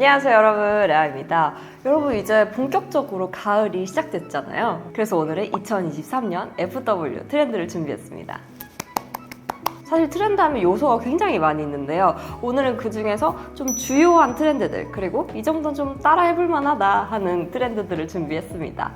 안녕하세요 여러분, 레아입니다. 여러분 이제 본격적으로 가을이 시작됐잖아요. 그래서 오늘은 2023년 FW 트렌드를 준비했습니다. 사실 트렌드 하면 요소가 굉장히 많이 있는데요. 오늘은 그 중에서 좀 주요한 트렌드들, 그리고 이 정도는 좀 따라 해볼 만하다 하는 트렌드들을 준비했습니다.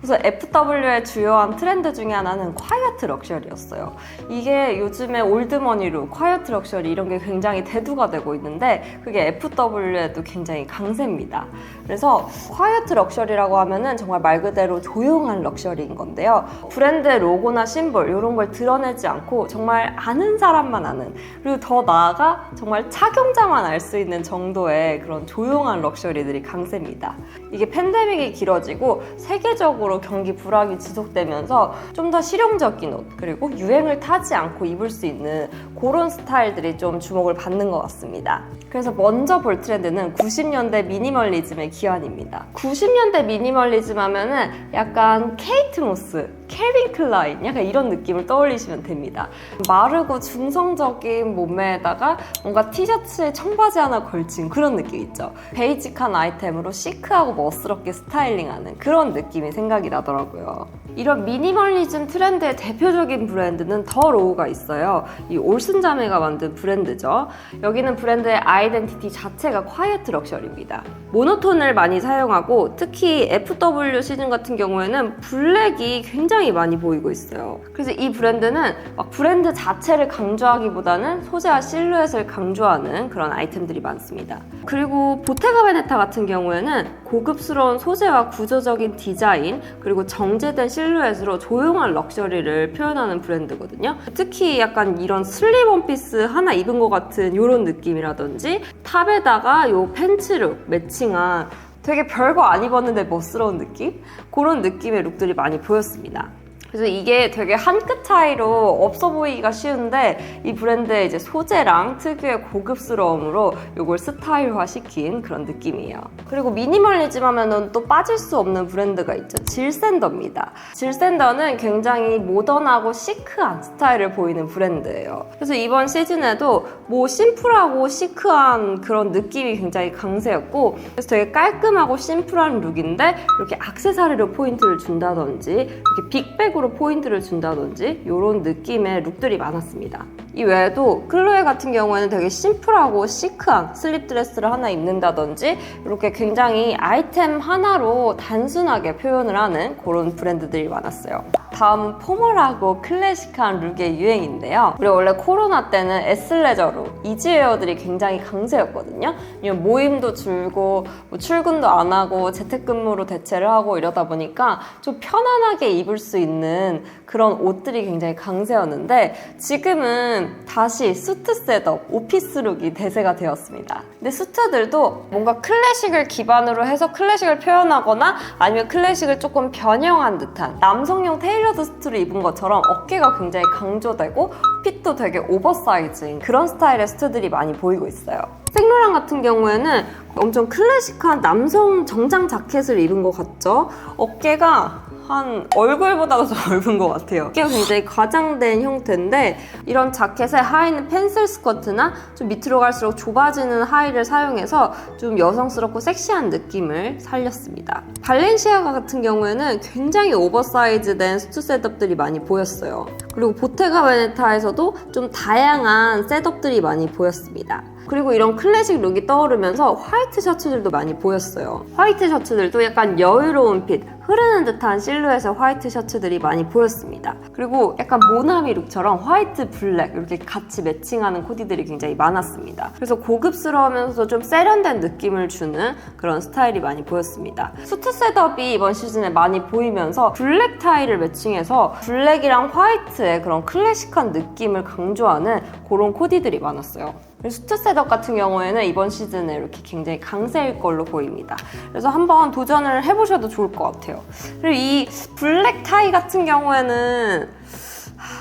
그래서 FW의 주요한 트렌드 중에 하나는 콰이어트 럭셔리였어요. 이게 요즘에 올드머니로 콰이어트 럭셔리 이런 게 굉장히 대두가 되고 있는데 그게 FW에도 굉장히 강세입니다. 그래서 콰이어트 럭셔리라고 하면은 정말 말 그대로 조용한 럭셔리인 건데요. 브랜드의 로고나 심볼 이런 걸 드러내지 않고 정말 아는 사람만 아는, 그리고 더 나아가 정말 착용자만 알 수 있는 정도의 그런 조용한 럭셔리들이 강세입니다. 이게 팬데믹이 길어지고 세계적으로 경기 불황이 지속되면서 좀 더 실용적인 옷, 그리고 유행을 타지 않고 입을 수 있는 그런 스타일들이 좀 주목을 받는 것 같습니다. 그래서 먼저 볼 트렌드는 90년대 미니멀리즘의 기원입니다. 90년대 미니멀리즘 하면은 약간 케이트 모스, 캘빈 클라인 약간 이런 느낌을 떠올리시면 됩니다. 마르고 중성적인 몸매에다가 뭔가 티셔츠에 청바지 하나 걸친 그런 느낌 있죠. 베이직한 아이템으로 시크하고 멋스럽게 스타일링하는 그런 느낌이 생각이 나더라고요. 이런 미니멀리즘 트렌드의 대표적인 브랜드는 더 로우가 있어요. 이 올슨 자매가 만든 브랜드죠. 여기는 브랜드의 아이덴티티 자체가 콰이어트 럭셔리입니다. 모노톤을 많이 사용하고 특히 FW 시즌 같은 경우에는 블랙이 굉장히 많이 보이고 있어요. 그래서 이 브랜드는 막 브랜드 자체를 강조하기보다는 소재와 실루엣을 강조하는 그런 아이템들이 많습니다. 그리고 보테가 베네타 같은 경우에는 고급스러운 소재와 구조적인 디자인, 그리고 정제된 실루엣으로 조용한 럭셔리를 표현하는 브랜드거든요. 특히 약간 이런 슬립 원피스 하나 입은 것 같은 이런 느낌이라든지 탑에다가 요 팬츠룩 매칭한 되게 별거 안 입었는데 멋스러운 느낌? 그런 느낌의 룩들이 많이 보였습니다. 그래서 이게 되게 한 끗 차이로 없어 보이기가 쉬운데 이 브랜드의 이제 소재랑 특유의 고급스러움으로 이걸 스타일화 시킨 그런 느낌이에요. 그리고 미니멀리즘 하면은 또 빠질 수 없는 브랜드가 있죠. 질샌더입니다. 질샌더는 굉장히 모던하고 시크한 스타일을 보이는 브랜드예요. 그래서 이번 시즌에도 뭐 심플하고 시크한 그런 느낌이 굉장히 강세였고, 그래서 되게 깔끔하고 심플한 룩인데 이렇게 액세서리로 포인트를 준다든지 이렇게 빅백으로 포인트를 준다든지 이런 느낌의 룩들이 많았습니다. 이 외에도 클로에 같은 경우에는 되게 심플하고 시크한 슬립 드레스를 하나 입는다든지 이렇게 굉장히 아이템 하나로 단순하게 표현을 하는 그런 브랜드들이 많았어요. 다음은 포멀하고 클래식한 룩의 유행인데요. 우리 원래 코로나 때는 애슬레저 룩, 이지웨어들이 굉장히 강세였거든요. 모임도 줄고 뭐 출근도 안 하고 재택근무로 대체를 하고 이러다 보니까 좀 편안하게 입을 수 있는 그런 옷들이 굉장히 강세였는데 지금은 다시 수트 셋업, 오피스 룩이 대세가 되었습니다. 근데 수트들도 뭔가 클래식을 기반으로 해서 클래식을 표현하거나 아니면 클래식을 조금 변형한 듯한 남성용 테일러드 수트를 입은 것처럼 어깨가 굉장히 강조되고 핏도 되게 오버사이즈인 그런 스타일의 수트들이 많이 보이고 있어요. 생로랑 같은 경우에는 엄청 클래식한 남성 정장 자켓을 입은 것 같죠? 어깨가 한 얼굴보다도 더 넓은 것 같아요. 어깨가 굉장히 과장된 형태인데 이런 자켓에 하의는 펜슬 스커트나 좀 밑으로 갈수록 좁아지는 하의를 사용해서 좀 여성스럽고 섹시한 느낌을 살렸습니다. 발렌시아가 같은 경우에는 굉장히 오버사이즈된 수트 셋업들이 많이 보였어요. 그리고 보테가 베네타에서도 좀 다양한 셋업들이 많이 보였습니다. 그리고 이런 클래식 룩이 떠오르면서 화이트 셔츠들도 많이 보였어요. 화이트 셔츠들도 약간 여유로운 핏, 흐르는 듯한 실루엣의 화이트 셔츠들이 많이 보였습니다. 그리고 약간 모나미 룩처럼 화이트, 블랙 이렇게 같이 매칭하는 코디들이 굉장히 많았습니다. 그래서 고급스러우면서도 좀 세련된 느낌을 주는 그런 스타일이 많이 보였습니다. 수트 셋업이 이번 시즌에 많이 보이면서 블랙 타이를 매칭해서 블랙이랑 화이트의 그런 클래식한 느낌을 강조하는 그런 코디들이 많았어요. 수트 셋업 같은 경우에는 이번 시즌에 이렇게 굉장히 강세일 걸로 보입니다. 그래서 한번 도전을 해보셔도 좋을 것 같아요. 그리고 이 블랙 타이 같은 경우에는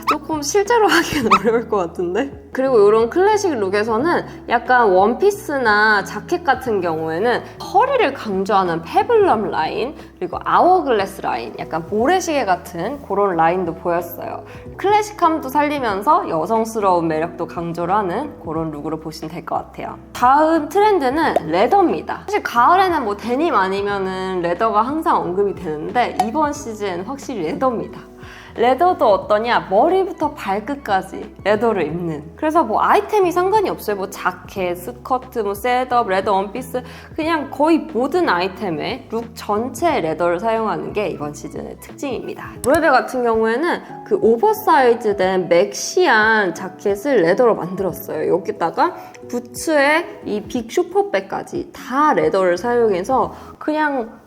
조금 실제로 하기는 어려울 것 같은데? 그리고 이런 클래식 룩에서는 약간 원피스나 자켓 같은 경우에는 허리를 강조하는 페블럼 라인, 그리고 아워글래스 라인, 약간 모래시계 같은 그런 라인도 보였어요. 클래식함도 살리면서 여성스러운 매력도 강조를 하는 그런 룩으로 보시면 될 것 같아요. 다음 트렌드는 레더입니다. 사실 가을에는 뭐 데님 아니면은 레더가 항상 언급이 되는데 이번 시즌 확실히 레더입니다. 레더도 어떠냐? 머리부터 발끝까지 레더를 입는. 그래서 뭐 아이템이 상관이 없어요. 뭐 자켓, 스커트, 뭐 셋업, 레더 원피스, 그냥 거의 모든 아이템에 룩 전체에 레더를 사용하는 게 이번 시즌의 특징입니다. 로에베 같은 경우에는 그 오버사이즈된 맥시한 자켓을 레더로 만들었어요. 여기다가 부츠에 이 빅 슈퍼백까지 다 레더를 사용해서 그냥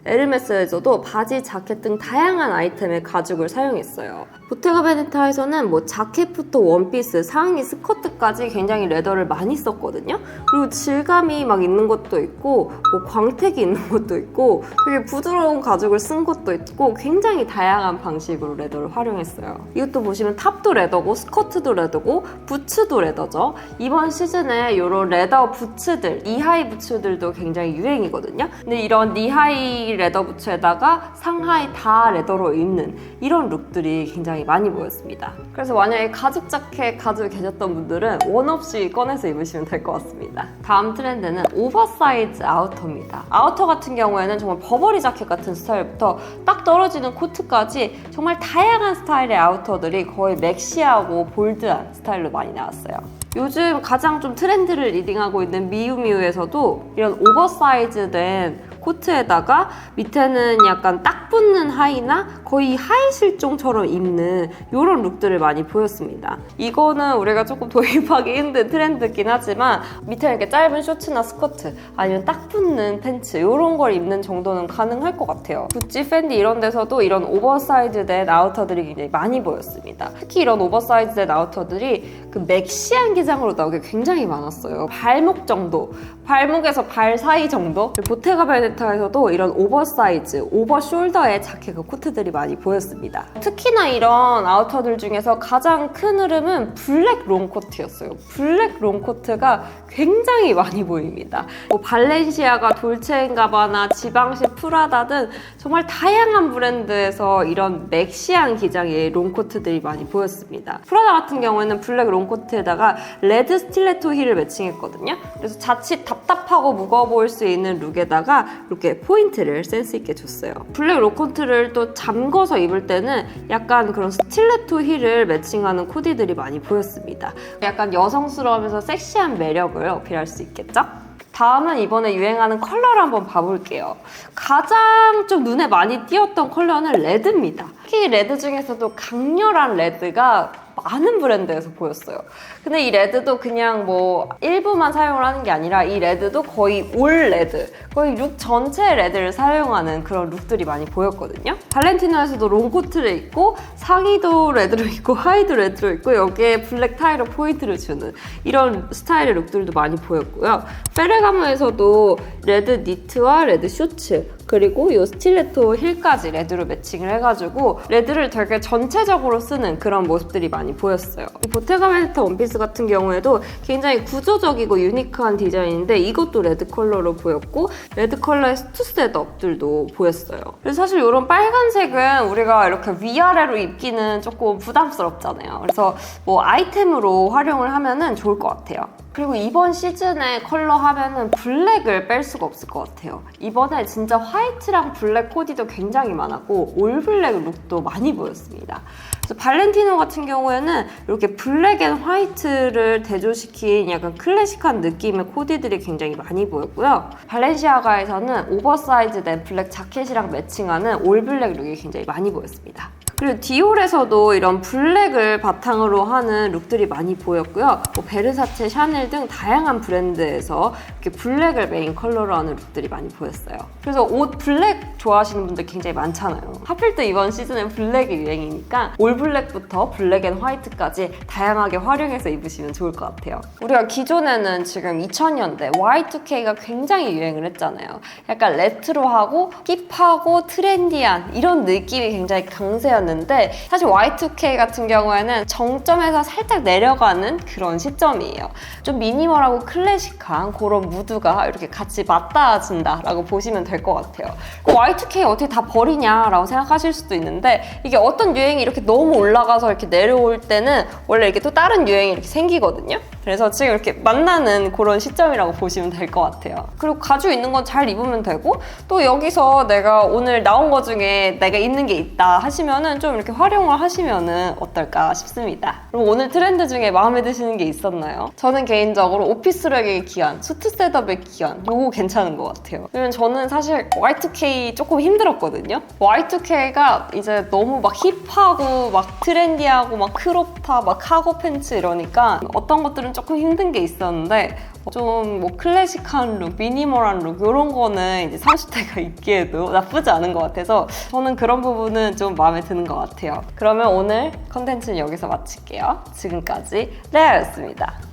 에르메스에서도 바지, 자켓 등 다양한 아이템의 가죽을 사용했어요. 보테가 베네타에서는 뭐 자켓부터 원피스, 상의, 스커트까지 굉장히 레더를 많이 썼거든요. 그리고 질감이 막 있는 것도 있고 뭐 광택이 있는 것도 있고 되게 부드러운 가죽을 쓴 것도 있고 굉장히 다양한 방식으로 레더를 활용했어요. 이것도 보시면 탑도 레더고 스커트도 레더고 부츠도 레더죠. 이번 시즌에 이런 레더 부츠들, 니하이 부츠들도 굉장히 유행이거든요. 근데 이런 니하이 레더 부츠에다가 상하이 다 레더로 입는 이런 룩들이 굉장히 많이 보였습니다. 그래서 만약에 가죽 자켓 가지고 계셨던 분들은 원 없이 꺼내서 입으시면 될 것 같습니다. 다음 트렌드는 오버사이즈 아우터입니다. 아우터 같은 경우에는 정말 버버리 자켓 같은 스타일부터 딱 떨어지는 코트까지 정말 다양한 스타일의 아우터들이 거의 맥시하고 볼드한 스타일로 많이 나왔어요. 요즘 가장 좀 트렌드를 리딩하고 있는 미우미우에서도 이런 오버사이즈된 코트에다가 밑에는 약간 딱 붙는 하의나 거의 하의 실종처럼 입는 이런 룩들을 많이 보였습니다. 이거는 우리가 조금 도입하기 힘든 트렌드긴 하지만 밑에 이렇게 짧은 쇼츠나 스커트 아니면 딱 붙는 팬츠 이런 걸 입는 정도는 가능할 것 같아요. 구찌, 팬디 이런 데서도 이런 오버사이즈된 아우터들이 굉장히 많이 보였습니다. 특히 이런 오버사이즈된 아우터들이 그 맥시한 기장으로 나오게 굉장히 많았어요. 발목 정도, 발목에서 발 사이 정도. 보테가 베네타에서도 이런 오버사이즈, 오버숄더의 자켓과 코트들이 많이 보였습니다. 특히나 이런 아우터들 중에서 가장 큰 흐름은 블랙 롱코트였어요. 블랙 롱코트가 굉장히 많이 보입니다. 뭐 발렌시아가, 돌체앤가바나, 지방시, 프라다 등 정말 다양한 브랜드에서 이런 맥시한 기장의 롱코트들이 많이 보였습니다. 프라다 같은 경우에는 블랙 롱코트에다가 레드 스틸레토 힐을 매칭했거든요. 그래서 자칫 답답하고 무거워 보일 수 있는 룩에다가 이렇게 포인트를 센스 있게 줬어요. 블랙 롱코트를 또 잠궈서 입을 때는 약간 그런 스틸레토 힐을 매칭하는 코디들이 많이 보였습니다. 약간 여성스러우면서 섹시한 매력을 어필할 수 있겠죠? 다음은 이번에 유행하는 컬러를 한번 봐볼게요. 가장 좀 눈에 많이 띄었던 컬러는 레드입니다. 특히 레드 중에서도 강렬한 레드가 많은 브랜드에서 보였어요. 근데 이 레드도 그냥 뭐 일부만 사용을 하는 게 아니라 이 레드도 거의 올 레드, 거의 룩 전체의 레드를 사용하는 그런 룩들이 많이 보였거든요. 발렌티노에서도 롱코트를 입고 상의도 레드로 입고 하의도 레드로 입고 여기에 블랙 타이로 포인트를 주는 이런 스타일의 룩들도 많이 보였고요. 페르가모에서도 레드 니트와 레드 셔츠 그리고 이 스틸레토 힐까지 레드로 매칭을 해가지고 레드를 되게 전체적으로 쓰는 그런 모습들이 많이 보였어요. 이 보테가 베네타 원피스 같은 경우에도 굉장히 구조적이고 유니크한 디자인인데 이것도 레드 컬러로 보였고 레드 컬러의 스투 셋업들도 보였어요. 그래서 사실 이런 빨간색은 우리가 이렇게 위아래로 입기는 조금 부담스럽잖아요. 그래서 뭐 아이템으로 활용을 하면은 좋을 것 같아요. 그리고 이번 시즌에 컬러 하면은 블랙을 뺄 수가 없을 것 같아요. 이번에 진짜 화이트랑 블랙 코디도 굉장히 많았고 올 블랙 룩도 많이 보였습니다. 그래서 발렌티노 같은 경우에는 이렇게 블랙 앤 화이트를 대조시킨 약간 클래식한 느낌의 코디들이 굉장히 많이 보였고요. 발렌시아가에서는 오버사이즈된 블랙 자켓이랑 매칭하는 올 블랙 룩이 굉장히 많이 보였습니다. 그리고 디올에서도 이런 블랙을 바탕으로 하는 룩들이 많이 보였고요. 뭐 베르사체, 샤넬 등 다양한 브랜드에서 이렇게 블랙을 메인 컬러로 하는 룩들이 많이 보였어요. 그래서 옷 블랙 좋아하시는 분들 굉장히 많잖아요. 하필 또 이번 시즌에 블랙이 유행이니까 올 올블랙부터 블랙 앤 화이트까지 다양하게 활용해서 입으시면 좋을 것 같아요. 우리가 기존에는 지금 2000년대 Y2K가 굉장히 유행을 했잖아요. 약간 레트로하고 힙하고 트렌디한 이런 느낌이 굉장히 강세였는데 사실 Y2K 같은 경우에는 정점에서 살짝 내려가는 그런 시점이에요. 좀 미니멀하고 클래식한 그런 무드가 이렇게 같이 맞닿아진다라고 보시면 될 것 같아요. Y2K 어떻게 다 버리냐라고 생각하실 수도 있는데 이게 어떤 유행이 이렇게 너무 올라가서 이렇게 내려올 때는 원래 이렇게 또 다른 유행이 이렇게 생기거든요. 그래서 지금 이렇게 만나는 그런 시점이라고 보시면 될 것 같아요. 그리고 가지고 있는 건 잘 입으면 되고 또 여기서 내가 오늘 나온 거 중에 내가 입는 게 있다 하시면은 좀 이렇게 활용을 하시면은 어떨까 싶습니다. 그럼 오늘 트렌드 중에 마음에 드시는 게 있었나요? 저는 개인적으로 오피스룩의 기원, 수트 셋업의 기원 요거 괜찮은 것 같아요. 왜냐면 저는 사실 Y2K 조금 힘들었거든요. Y2K가 이제 너무 막 힙하고 막 트렌디하고 막 크롭탑, 막 카고 팬츠 이러니까 어떤 것들은 조금 힘든 게 있었는데 좀 뭐 클래식한 룩, 미니멀한 룩 이런 거는 이제 30대가 입기에도 나쁘지 않은 것 같아서 저는 그런 부분은 좀 마음에 드는 것 같아요. 그러면 오늘 컨텐츠는 여기서 마칠게요. 지금까지 레아였습니다.